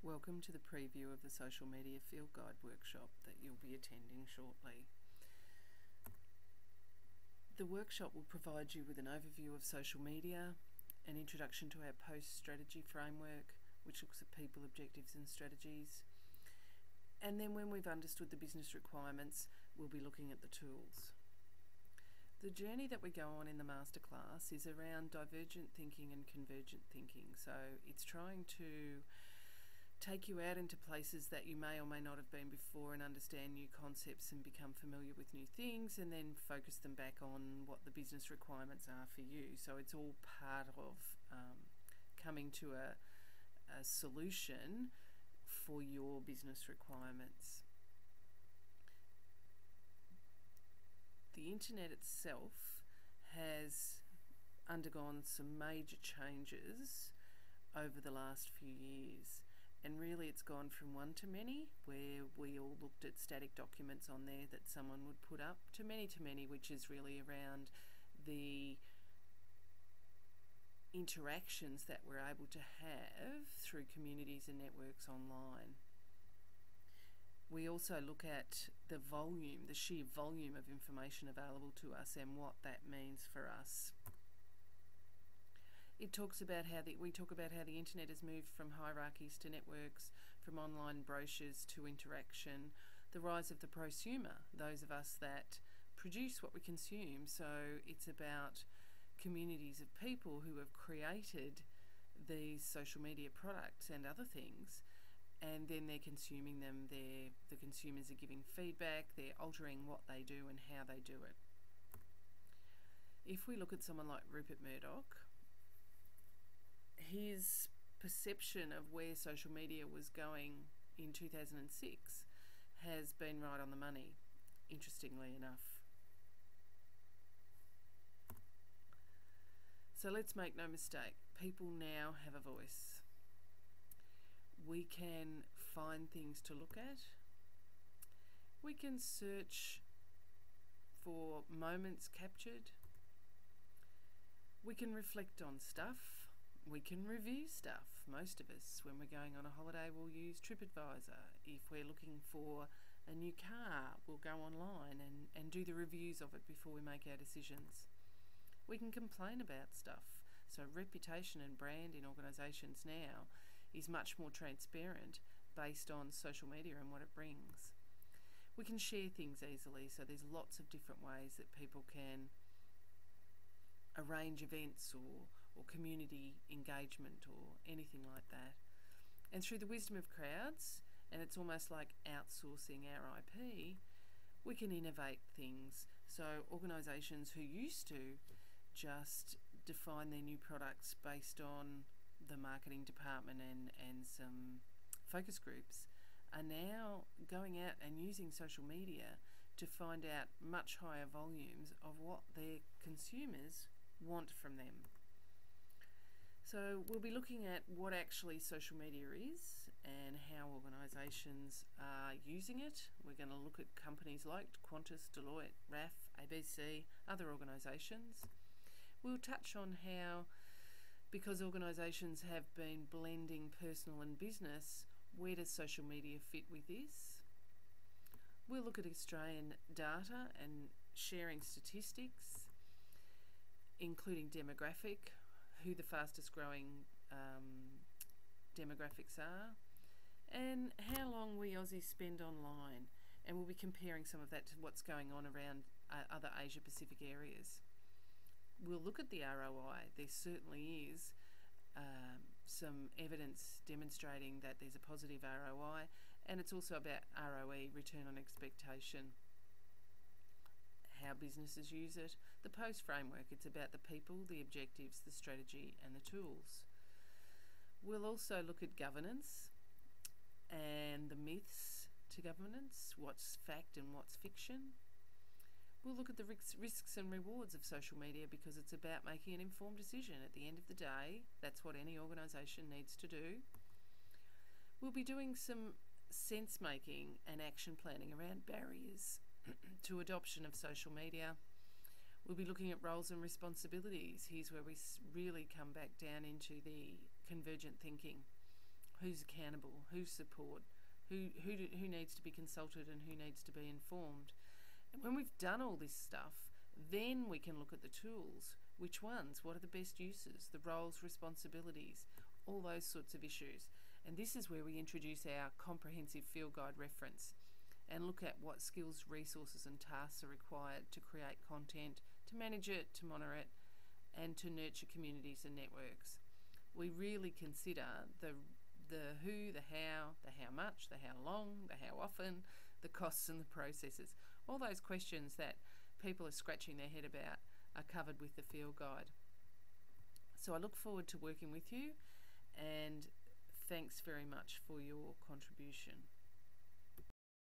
Welcome to the preview of the Social Media Fieldguide workshop that you'll be attending shortly. The workshop will provide you with an overview of social media, an introduction to our post strategy framework, which looks at people, objectives and strategies. And then when we've understood the business requirements, we'll be looking at the tools. The journey that we go on in the Masterclass is around divergent thinking and convergent thinking. So it's trying to take you out into places that you may or may not have been before and understand new concepts and become familiar with new things, and then focus them back on what the business requirements are for you. So it's all part of coming to a solution for your business requirements. The internet itself has undergone some major changes over the last few years. And really it's gone from one to many, where we all looked at static documents on there that someone would put up, to many, which is really around the interactions that we're able to have through communities and networks online. We also look at the volume, the sheer volume of information available to us and what that means for us. It talks about we talk about how the internet has moved from hierarchies to networks, from online brochures to interaction, the rise of the prosumer, those of us that produce what we consume. So it's about communities of people who have created these social media products and other things, and then they're consuming them. The consumers are giving feedback, they're altering what they do and how they do it. If we look at someone like Rupert Murdoch, his perception of where social media was going in 2006 has been right on the money, interestingly enough. So let's make no mistake, people now have a voice. We can find things to look at. We can search for moments captured. We can reflect on stuff. We can review stuff. Most of us, when we're going on a holiday, will use TripAdvisor. If we're looking for a new car, we'll go online and do the reviews of it before we make our decisions. We can complain about stuff. So reputation and brand in organisations now is much more transparent based on social media and what it brings. We can share things easily, so there's lots of different ways that people can arrange events or community engagement or anything like that. And through the wisdom of crowds, and it's almost like outsourcing our IP, we can innovate things. So organisations who used to just define their new products based on the marketing department and some focus groups are now going out and using social media to find out much higher volumes of what their consumers want from them. So we'll be looking at what actually social media is and how organisations are using it. We're going to look at companies like Qantas, Deloitte, RAF, ABC, other organisations. We'll touch on how, because organisations have been blending personal and business, where does social media fit with this? We'll look at Australian data and sharing statistics, including demographic, who the fastest growing demographics are, and how long we Aussies spend online. And we'll be comparing some of that to what's going on around other Asia Pacific areas. We'll look at the ROI. There certainly is some evidence demonstrating that there's a positive ROI, and it's also about ROE, return on expectation, how businesses use it. The post framework, it's about the people, the objectives, the strategy and the tools. We'll also look at governance and the myths to governance, what's fact and what's fiction. We'll look at the risks and rewards of social media, because it's about making an informed decision. At the end of the day, that's what any organisation needs to do. We'll be doing some sense making and action planning around barriers to adoption of social media. We'll be looking at roles and responsibilities. Here's where we really come back down into the convergent thinking. who's accountable, who's support, who needs to be consulted and who needs to be informed. And when we've done all this stuff, then we can look at the tools. Which ones? What are the best uses? The roles, responsibilities, all those sorts of issues. And this is where we introduce our comprehensive Fieldguide reference and look at what skills, resources and tasks are required to create content, to manage it, to monitor it, and to nurture communities and networks. We really consider the who, the how much, the how long, the how often, the costs and the processes. All those questions that people are scratching their head about are covered with the Fieldguide. So I look forward to working with you, and thanks very much for your contribution.